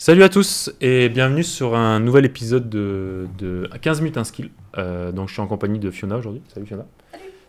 Salut à tous et bienvenue sur un nouvel épisode de 15 minutes un skill. Donc je suis en compagnie de Fiona aujourd'hui. Salut Fiona.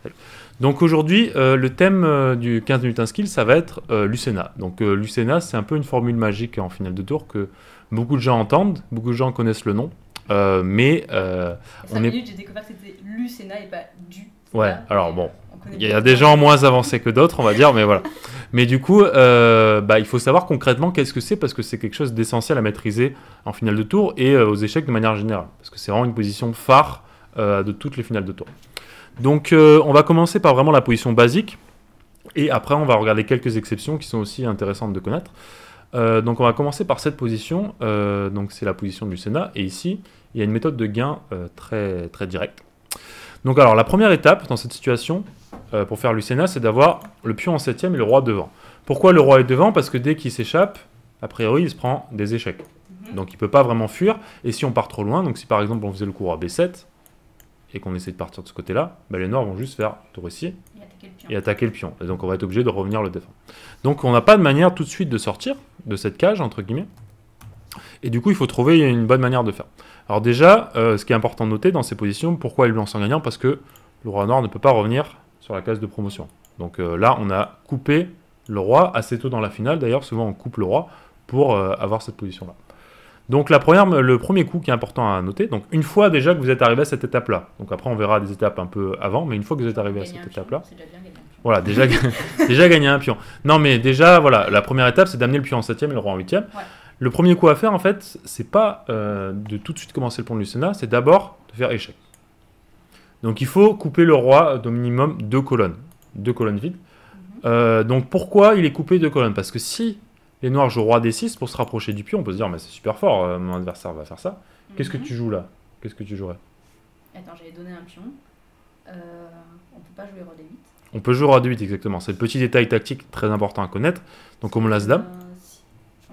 Salut. Donc aujourd'hui le thème du 15 minutes un skill ça va être Lucena. Donc Lucena c'est un peu une formule magique en finale de tour que beaucoup de gens entendent, beaucoup de gens connaissent le nom. Mais 5 minutes j'ai découvert que c'était Lucena et pas du. Ouais, alors bon, il y a des gens moins avancés que d'autres on va dire, mais voilà. Mais du coup, il faut savoir concrètement qu'est-ce que c'est parce que c'est quelque chose d'essentiel à maîtriser en finale de tour et aux échecs de manière générale. Parce que c'est vraiment une position phare de toutes les finales de tour. Donc on va commencer par vraiment la position basique et après on va regarder quelques exceptions qui sont aussi intéressantes de connaître. Donc on va commencer par cette position, donc c'est la position du Lucena et ici il y a une méthode de gain très, très directe. Donc alors la première étape dans cette situation, pour faire Lucena, c'est d'avoir le pion en 7ème et le roi devant. Pourquoi le roi est devant? Parce que dès qu'il s'échappe, a priori, il se prend des échecs. Donc il ne peut pas vraiment fuir. Et si on part trop loin, donc si par exemple on faisait le coup roi B7, et qu'on essaie de partir de ce côté-là, les noirs vont juste faire tour ici et attaquer le pion. Et donc on va être obligé de revenir le défendre. Donc on n'a pas de manière tout de suite de sortir de cette cage, entre guillemets. Et du coup, il faut trouver une bonne manière de faire. Alors déjà, ce qui est important de noter dans ces positions, pourquoi il lance en gagnant? Parce que le roi noir ne peut pas revenir sur la case de promotion. Donc là, on a coupé le roi assez tôt dans la finale. D'ailleurs, souvent, on coupe le roi pour avoir cette position-là. Donc le premier coup qui est important à noter, donc une fois déjà que vous êtes arrivé à cette étape-là, donc après on verra des étapes un peu avant, mais une fois que vous êtes arrivé à cette étape-là, voilà, déjà gagner un pion. Non mais déjà, voilà, la première étape c'est d'amener le pion en 7ème et le roi en 8ème. Ouais. Le premier coup à faire en fait, c'est pas de tout de suite commencer le pont de Lucena, c'est d'abord de faire échec. Donc il faut couper le roi d'au minimum 2 colonnes vides. Donc pourquoi il est coupé 2 colonnes? Parce que si les noirs jouent roi D6 pour se rapprocher du pion, on peut se dire mais c'est super fort, mon adversaire va faire ça. Qu'est-ce que tu joues là? Qu'est-ce que tu jouerais? Attends, j'avais donné un pion. On peut pas jouer roi D8. On peut jouer roi D8 exactement, c'est le petit détail tactique très important à connaître. Donc on me laisse dame.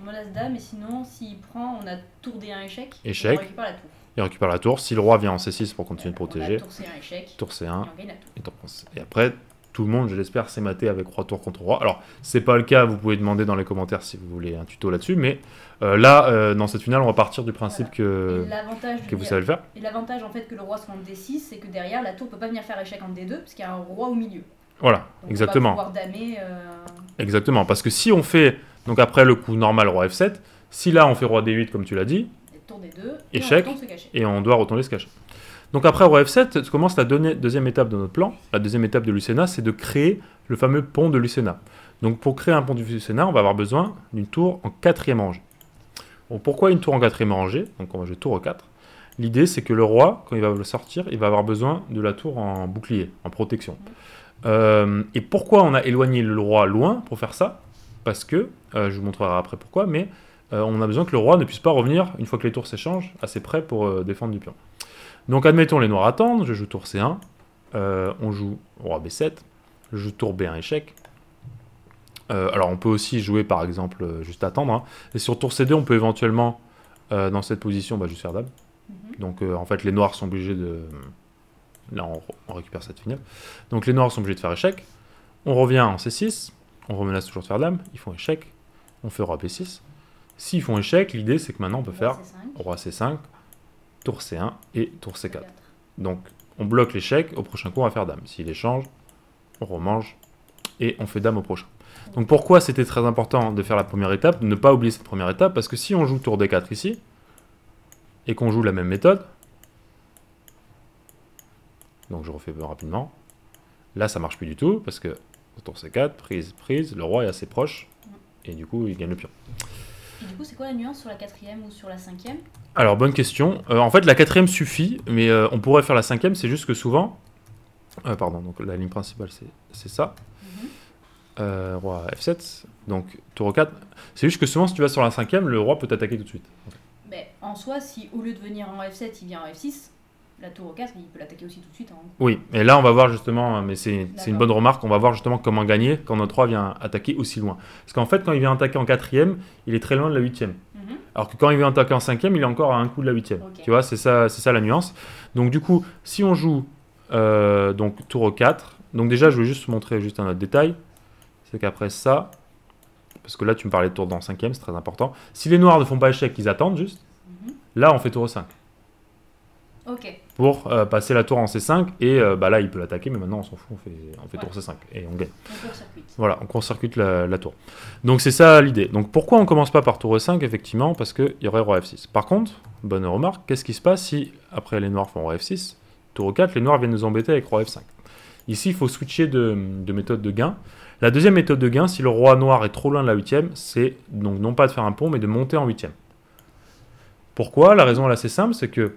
On me laisse dame, et sinon s'il prend, on a tour D1 échec. Échec. On récupère la tour. Il récupère la tour. Si le roi vient en C6 pour continuer de protéger. Tour C1 échec. Tour C1. Et on gagne la tour. Et après, tout le monde, je l'espère, s'est maté avec roi tour contre roi. Alors, c'est pas le cas, vous pouvez demander dans les commentaires si vous voulez un tuto là-dessus, mais dans cette finale, on va partir du principe que vous savez le faire. Et l'avantage en fait que le roi soit en D6, c'est que derrière, la tour peut pas venir faire échec en D2, parce qu'il y a un roi au milieu. Voilà, donc exactement. On va pouvoir damer, Exactement, parce que si on fait, donc après le coup normal roi F7, si là on fait roi D8 comme tu l'as dit, tour D2, échec, et on doit retourner se cacher. Donc après roi F7, commence la deuxième étape de notre plan. La deuxième étape de Lucena, c'est de créer le fameux pont de Lucena. Donc pour créer un pont de Lucena, on va avoir besoin d'une tour en 4e rangée. Bon, pourquoi une tour en 4e rangée? Donc on va jouer tour 4. L'idée c'est que le roi, quand il va le sortir, il va avoir besoin de la tour en bouclier, en protection. Et pourquoi on a éloigné le roi loin pour faire ça? Parce que, je vous montrerai après pourquoi, mais on a besoin que le roi ne puisse pas revenir, une fois que les tours s'échangent, assez près pour défendre du pion. Donc admettons les noirs attendent, je joue tour C1, on joue roi B7, je joue tour B1 échec. Alors on peut aussi jouer par exemple juste attendre, hein. Et sur tour C2 on peut éventuellement, dans cette position, juste faire dame. Donc en fait les noirs sont obligés de... Là on récupère cette finale. Donc les noirs sont obligés de faire échec. On revient en C6, on remenace toujours de faire dame, ils font échec, on fait roi B6. S'ils font échec, l'idée c'est que maintenant on peut faire roi C5, tour C1 et tour C4. Donc on bloque l'échec, au prochain coup on va faire dame. S'il échange, on remange et on fait dame au prochain. Donc pourquoi c'était très important de faire la première étape, de ne pas oublier cette première étape? Parce que si on joue tour D4 ici, et qu'on joue la même méthode, donc je refais rapidement, là ça marche plus du tout, parce que tour C4, prise, le roi est assez proche, et du coup il gagne le pion. Et du coup, c'est quoi la nuance sur la 4e ou sur la 5e? Alors, bonne question. En fait, la 4e suffit, mais on pourrait faire la 5e, c'est juste que souvent... pardon, donc la ligne principale, c'est ça. Roi F7, donc tour 4. C'est juste que souvent, si tu vas sur la 5e, le roi peut t'attaquer tout de suite. Mais en soi, si au lieu de venir en F7, il vient en F6, la tour 4, il peut l'attaquer aussi tout de suite. Hein. Oui, et là, on va voir justement, mais c'est une bonne remarque, on va voir justement comment gagner quand notre roi vient attaquer aussi loin. Parce qu'en fait, quand il vient attaquer en 4e, il est très loin de la 8e. Alors que quand il vient attaquer en 5e, il est encore à un coup de la 8e. Okay. Tu vois, c'est ça la nuance. Donc du coup, si on joue donc tour 4, donc déjà, je vais juste vous montrer juste un autre détail. C'est qu'après ça, parce que là tu me parlais de tour dans 5e, c'est très important. Si les noirs ne font pas échec, ils attendent juste. Là, on fait tour E5. Ok. Pour passer la tour en C5, et bah là, il peut l'attaquer, mais maintenant, on s'en fout, on fait tour C5, et on gagne. On court-circuite. Voilà, on court-circuite la tour. Donc, c'est ça l'idée. Donc, pourquoi on commence pas par tour E5, effectivement? Parce qu'il y aurait roi F6. Par contre, bonne remarque, qu'est-ce qui se passe si, après les noirs font roi F6, tour E4, les noirs viennent nous embêter avec roi F5? Ici, il faut switcher de méthode de gain. La deuxième méthode de gain, si le roi noir est trop loin de la 8e, c'est donc non pas de faire un pont, mais de monter en 8e. Pourquoi? La raison est assez simple, c'est que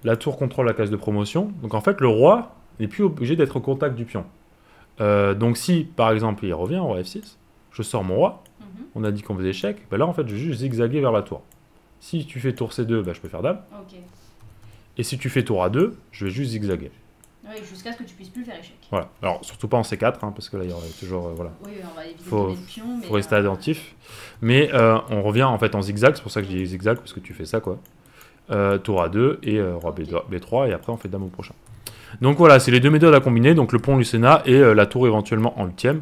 la tour contrôle la case de promotion, donc en fait le roi n'est plus obligé d'être au contact du pion. Donc si par exemple il revient, roi F6, je sors mon roi, on a dit qu'on faisait échec, ben là en fait je vais juste zigzaguer vers la tour. Si tu fais tour C2, ben, je peux faire dame, et si tu fais tour A2, je vais juste zigzaguer. Oui, jusqu'à ce que tu puisses plus faire échec. Voilà, alors surtout pas en C4, hein, parce que là il y aurait toujours... voilà. Oui, on va éviter Faut- de donner le pion, mais... Faut rester attentif. Mais on revient en fait en zigzag, c'est pour ça que je dis zigzag, parce que tu fais ça quoi. Tour A2 et roi B3, et après on fait dame au prochain. Donc voilà, c'est les deux méthodes à combiner, donc le pont Lucena et la tour éventuellement en 8e.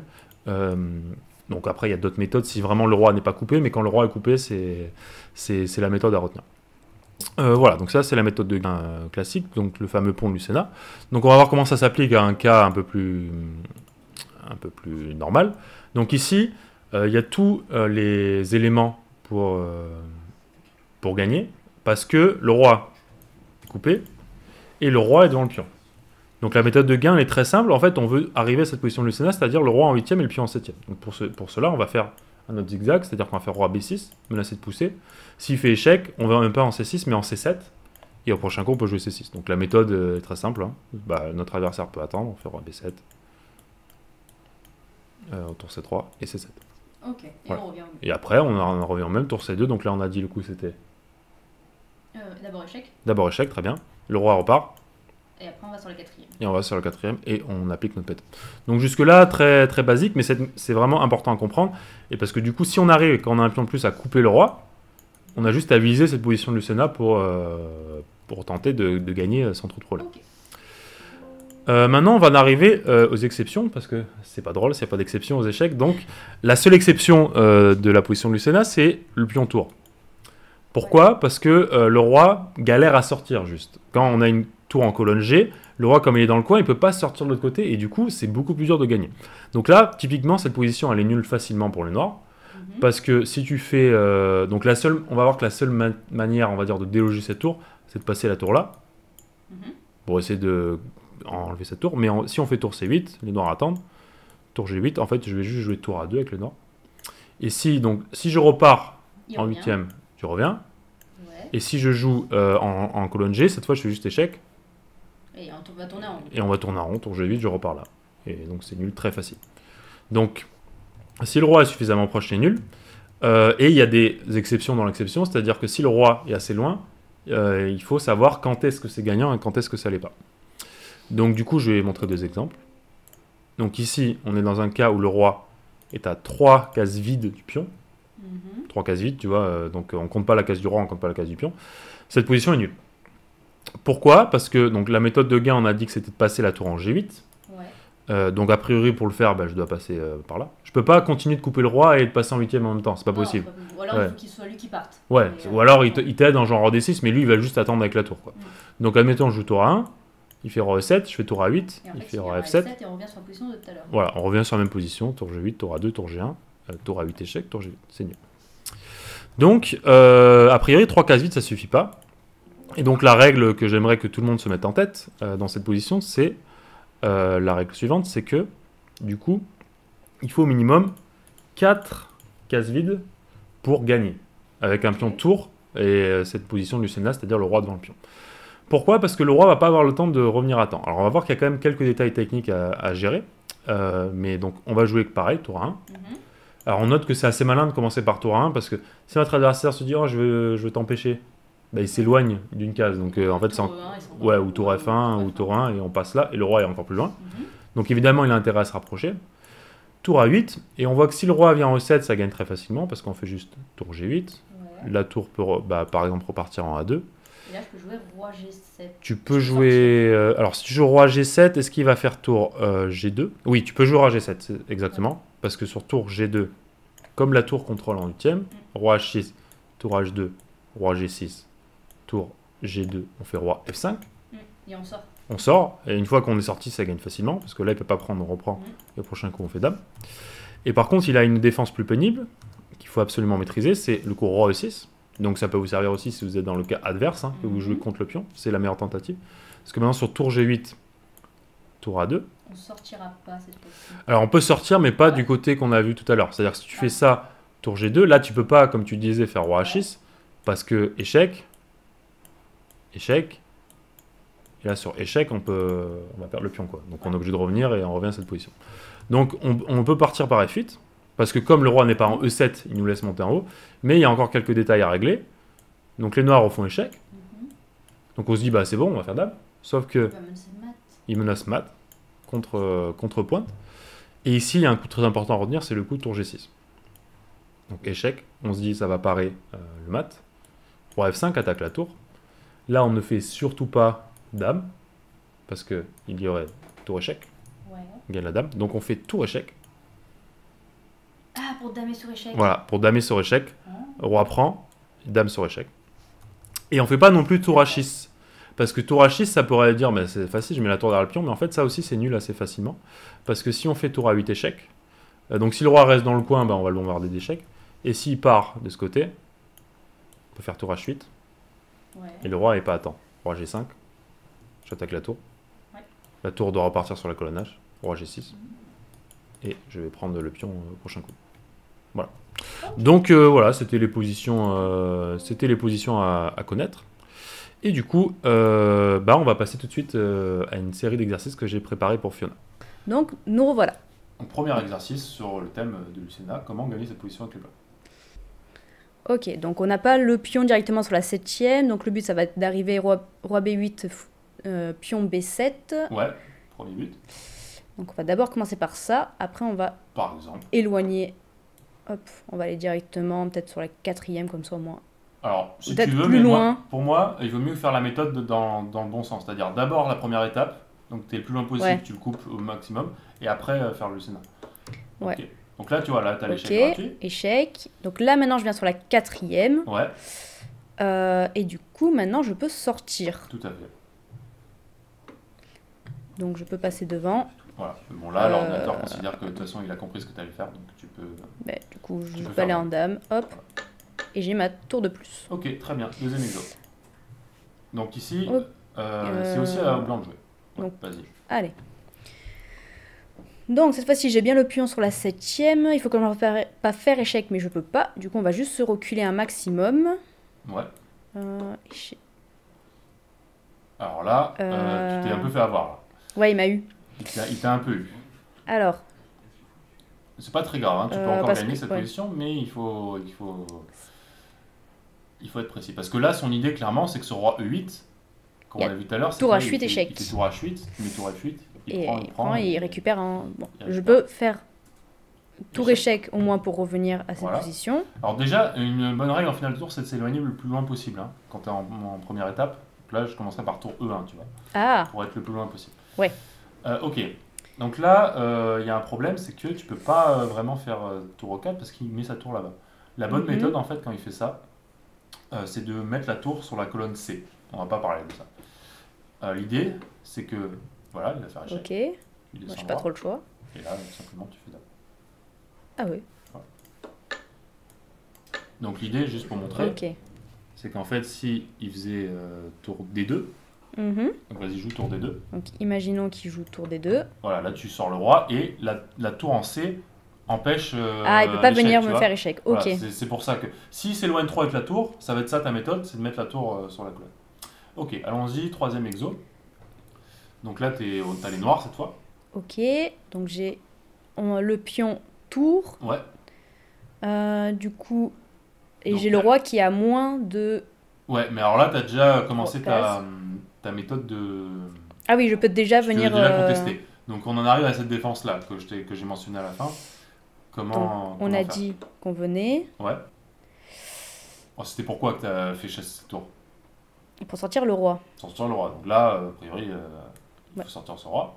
Donc après il y a d'autres méthodes si vraiment le roi n'est pas coupé, mais quand le roi est coupé, c'est la méthode à retenir. Voilà, donc ça c'est la méthode de gain classique, donc le fameux pont Lucena. Donc on va voir comment ça s'applique à un cas un peu plus normal. Donc ici, il y a tous les éléments pour gagner, parce que le roi est coupé et le roi est devant le pion. Donc la méthode de gain elle est très simple. En fait, on veut arriver à cette position de Lucena, c'est-à-dire le roi en 8e et le pion en 7e. Donc pour cela, on va faire un autre zigzag, c'est-à-dire qu'on va faire roi B6, menacer de pousser. S'il fait échec, on va même pas en C6, mais en C7. Et au prochain coup, on peut jouer C6. Donc la méthode est très simple. Hein. Bah, notre adversaire peut attendre, on fait roi B7. Au tour C3 et C7. Ok, et Voilà. on revient. Et après, on en revient au même tour C2. Donc là, on a dit le coup, c'était D'abord échec, d'abord échec, très bien. Le roi repart. et après on va sur la 4e. Et on va sur le 4e et on applique notre méthode. Donc jusque-là, très, très basique, mais c'est vraiment important à comprendre. Et parce que du coup, si on arrive, quand on a un pion de plus, à couper le roi, on a juste à viser cette position de Lucena pour tenter de gagner sans trop de problème. Ok. Maintenant, on va en arriver aux exceptions, parce que c'est pas drôle s'il n'y a pas d'exception aux échecs. Donc, la seule exception de la position de Lucena, c'est le pion tour. Pourquoi? Parce que le roi galère à sortir, juste. Quand on a une tour en colonne G, le roi, comme il est dans le coin, il peut pas sortir de l'autre côté, et du coup, c'est beaucoup plus dur de gagner. Donc là, typiquement, cette position, elle est nulle facilement pour les noirs, parce que si tu fais... donc on va voir que la seule manière, on va dire, de déloger cette tour, c'est de passer la tour là, pour essayer de enlever cette tour. Mais si on fait tour C8, les noirs attendent. Tour G8, en fait, je vais juste jouer tour A2 avec le noir. Et si je repars Il en revient. 8e, tu reviens. Ouais. Et si je joue en colonne G, cette fois, je fais juste échec. Et on va tourner en rond. Et on va tourner en rond, tour G8, je repars là. Et donc, c'est nul, très facile. Donc, si le roi est suffisamment proche, c'est nul. Et il y a des exceptions dans l'exception, c'est-à-dire que si le roi est assez loin, il faut savoir quand est-ce que c'est gagnant et quand est-ce que ça l'est pas. Donc du coup, je vais montrer deux exemples. Donc ici, on est dans un cas où le roi est à 3 cases vides du pion. 3 cases vides, tu vois, donc on compte pas la case du roi, on compte pas la case du pion. Cette position est nulle. Pourquoi? Parce que donc, la méthode de gain, on a dit que c'était de passer la tour en G8. Ouais. Donc a priori, pour le faire, je dois passer par là. Je peux pas continuer de couper le roi et de passer en 8e en même temps, c'est pas Non, possible. c'est pas possible. Ou alors Ouais. il faut qu'il soit lui qui parte. Ouais, Mais, ou alors il t'aide en genre roi D6, mais lui il va juste attendre avec la tour. Quoi. Mm. Donc admettons, je joue tour A1, il fait roi E7, je fais tour A8, Et en il fait, fait il roi y a un F7. F7 et on revient sur la position de tout à l'heure. Voilà, on revient sur la même position, tour G8, tour A2, tour G1, tour A8 échec, tour G8, c'est nul. Donc, a priori, 3 cases vides, ça suffit pas. Et donc la règle que j'aimerais que tout le monde se mette en tête dans cette position, c'est la règle suivante, c'est que, du coup, il faut au minimum 4 cases vides pour gagner, avec un pion de tour et cette position de Lucena, c'est-à-dire le roi devant le pion. Pourquoi? Parce que le roi va pas avoir le temps de revenir à temps. Alors on va voir qu'il y a quand même quelques détails techniques à gérer, mais donc on va jouer pareil, tour 1. Alors on note que c'est assez malin de commencer par tour 1, parce que si notre adversaire se dit « Oh, je veux t'empêcher », il s'éloigne d'une case, donc en fait c'est ou tour F1 ou tour 1, et on passe là, et le roi est encore plus loin. Donc évidemment il a intérêt à se rapprocher. Tour A8, et on voit que si le roi vient au 7, ça gagne très facilement, parce qu'on fait juste tour G8. Ouais. La tour peut par exemple repartir en A2. Et là, je peux jouer roi G7. Tu peux jouer... alors, si tu joues roi G7, est-ce qu'il va faire tour G2? Oui, tu peux jouer roi G7, exactement. Parce que sur tour G2, comme la tour contrôle en 8ème, roi H6, tour H2, roi G6, tour G2, on fait roi F5. Et on sort. On sort, et une fois qu'on est sorti, ça gagne facilement, parce que là, il peut pas prendre, on reprend, et au prochain coup, on fait dame. Et par contre, il a une défense plus pénible, qu'il faut absolument maîtriser, c'est le coup roi E6. Donc ça peut vous servir aussi si vous êtes dans le cas adverse, hein, que vous jouez contre le pion, c'est la meilleure tentative. Parce que maintenant, sur tour G8, tour A2... On sortira pas cette fois-ci. Alors, on peut sortir, mais pas du côté qu'on a vu tout à l'heure. C'est-à-dire que si tu fais ça, tour G2, là, tu peux pas, comme tu disais, faire roi H6, parce que échec, échec, et là, sur échec, on va perdre le pion, quoi. Donc, on est obligé de revenir, et on revient à cette position. Donc, on peut partir par F8, parce que comme le roi n'est pas en E7, il nous laisse monter en haut, mais il y a encore quelques détails à régler. Donc, les noirs font échec. Donc, on se dit, bah, c'est bon, on va faire dame. Sauf que il menace mat contre pointe. Et ici, il y a un coup très important à retenir, c'est le coup tour G6. Donc, échec. On se dit, ça va parer le mat. Roi F5 attaque la tour. Là, on ne fait surtout pas dame, parce qu'il y aurait tour échec. Ouais. On gagne la dame. Donc, on fait tour échec. Ah, pour damer sur échec. Voilà, pour damer sur échec. Roi prend, dame sur échec. Et on fait pas non plus tour H6. Parce que tour H6, ça pourrait dire, mais c'est facile, je mets la tour derrière le pion. Mais en fait, ça aussi, c'est nul assez facilement. Parce que si on fait tour A8 échec, donc si le roi reste dans le coin, ben, on va le bombarder d'échecs. Et s'il part de ce côté, on peut faire tour H8. Ouais. Et le roi n'est pas à temps. Roi G5, j'attaque la tour. Ouais. La tour doit repartir sur la colonne H. Roi G6. Et je vais prendre le pion au prochain coup. Voilà. Donc voilà, c'était les positions à connaître. Et du coup, on va passer tout de suite à une série d'exercices que j'ai préparés pour Fiona. Donc, nous revoilà. Donc, premier exercice sur le thème de Lucena, comment gagner cette position avec le blanc. Ok, donc on n'a pas le pion directement sur la 7ème, donc le but ça va être d'arriver roi B8, pion B7. Ouais, premier but. Donc on va d'abord commencer par ça, après on va Par exemple. éloigner, hop, on va aller directement peut-être sur la 4ème comme ça au moins. Alors, si tu Peut-être veux, plus mais loin. pour moi, il vaut mieux faire la méthode dans le bon sens. C'est-à-dire d'abord la première étape, donc tu es le plus loin possible, Ouais. tu le coupes au maximum, et après faire le Lucena. Ouais. Okay. Donc là, tu vois, là, tu as l'échec Ok, gratuit. échec. Donc là maintenant je viens sur la 4ème. Ouais, Et du coup maintenant je peux sortir. tout à fait. Donc je peux passer devant. Voilà. Bon, là, l'ordinateur considère que de toute façon, il a compris ce que tu allais faire, donc tu peux... Du coup je peux peux faire aller dame. en dame, hop. Et j'ai ma tour de plus. Ok, très bien. Deuxième exo. Donc ici, Oh. c'est aussi à blanc de jouer. Ouais, Donc. vas-y. Allez. Donc cette fois-ci j'ai bien le pion sur la 7ème. Il faut quand même pas faire échec, mais je peux pas. Du coup on va juste se reculer un maximum. Ouais. Échec. Alors là, tu t'es un peu fait avoir. Là. Ouais, il m'a eu. Il t'a un peu eu. Alors, C'est pas très grave, hein. Tu peux encore parce gagner que- cette ouais. position, mais il faut être précis. Parce que là, son idée, clairement, c'est que ce roi E8, comme Il y on a l'a vu tout à l'heure, c'est tour quoi, H8 échec. Il fait tour H8, tu mets tour F8, il il prend et il récupère un... Bon, il je récupère. peux faire tour échec au moins pour revenir à cette Voilà. position. Alors déjà, une bonne règle en finale de tour, c'est de s'éloigner le plus loin possible, hein, quand tu es en première étape. Donc là, je commencerai par tour E1, tu vois, Ah, pour être le plus loin possible. Ouais. Ok. Donc là, il y a un problème, c'est que tu peux pas vraiment faire tour E4 parce qu'il met sa tour là-bas. La bonne Mhm. méthode, en fait, quand il fait ça, c'est de mettre la tour sur la colonne C. On va pas parler de ça. L'idée, c'est que, voilà, il va faire échec. ok. Il Moi, descend j'ai pas droit, trop le choix. et là, simplement, tu fais dame. Ah oui, Donc l'idée, juste pour montrer, ok. c'est qu'en fait, si il faisait tour D2, Mhm. donc vas-y, joue tour D2. Donc imaginons qu'il joue tour des deux. Voilà, là, tu sors le roi, et la tour en C empêche Ah, il peut pas l'échec, venir tu me vois. faire échec. Voilà, Ok. c'est pour ça que s'il s'éloigne trop avec la tour, ça va être ça ta méthode, c'est de mettre la tour sur la colonne. Ok, allons-y, troisième exo. Donc là, t'as les noirs cette fois. Ok. Donc j'ai le pion tour. Ouais. Du coup, et Donc, j'ai le là- roi qui a moins de... Ouais, mais alors là, t'as déjà commencé Trois ta méthode de. Ah oui, je peux déjà Tu peux venir... déjà contester. Donc on en arrive à cette défense-là que j'ai mentionnée à la fin. Comment On a faire dit qu'on venait Ouais. Oh, c'était pourquoi que t'as fait chasser cette tour? pour sortir le roi. Sortir le roi. Donc là, a priori, il faut Ouais. sortir ce roi.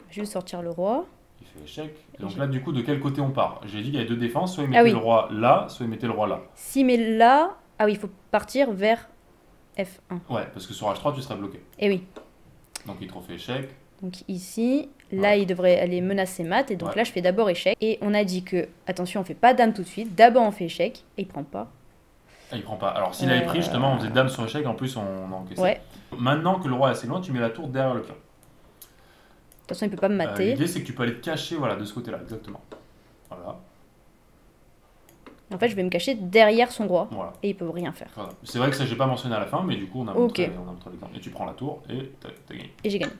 Juste sortir le roi. Il fait échec. Et Donc je- là, du coup, de quel côté on part? J'ai dit qu'il y avait deux défenses, soit il Ah mettait oui. le roi là, soit il mettait le roi là. Si, mais là... Ah oui, il faut partir vers F1. Ouais, parce que sur H3, tu serais bloqué. Et oui. Donc il te refait échec. Donc ici, là, Ouais. il devrait aller menacer mat. Et donc Ouais. là, je fais d'abord échec. Et on a dit que, attention, on fait pas dame tout de suite. D'abord, on fait échec. Et il prend pas. Ah, il prend pas. Alors s'il avait pris, justement, on faisait dame sur échec, en plus on encaissait. Ouais. Maintenant que le roi est assez loin, tu mets la tour derrière le pion. De toute façon, il peut pas me mater. L'idée, c'est que tu peux aller te cacher, voilà, de ce côté-là, exactement. Voilà. En fait, je vais me cacher derrière son roi. Voilà. Et il peut rien faire. Voilà. C'est vrai que ça, j'ai pas mentionné à la fin, mais du coup, on a Ok. montré l'exemple. Et tu prends la tour et t'as gagné. Et j'ai gagné.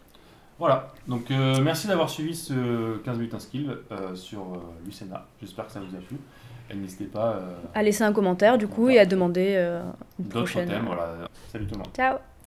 Voilà. Donc, merci d'avoir suivi ce 15 minutes un skill sur Lucena. J'espère que ça vous a plu. Et n'hésitez pas À laisser un commentaire, du coup, et à demander une d'autres prochaine. thèmes. Voilà. Salut tout le monde. Ciao!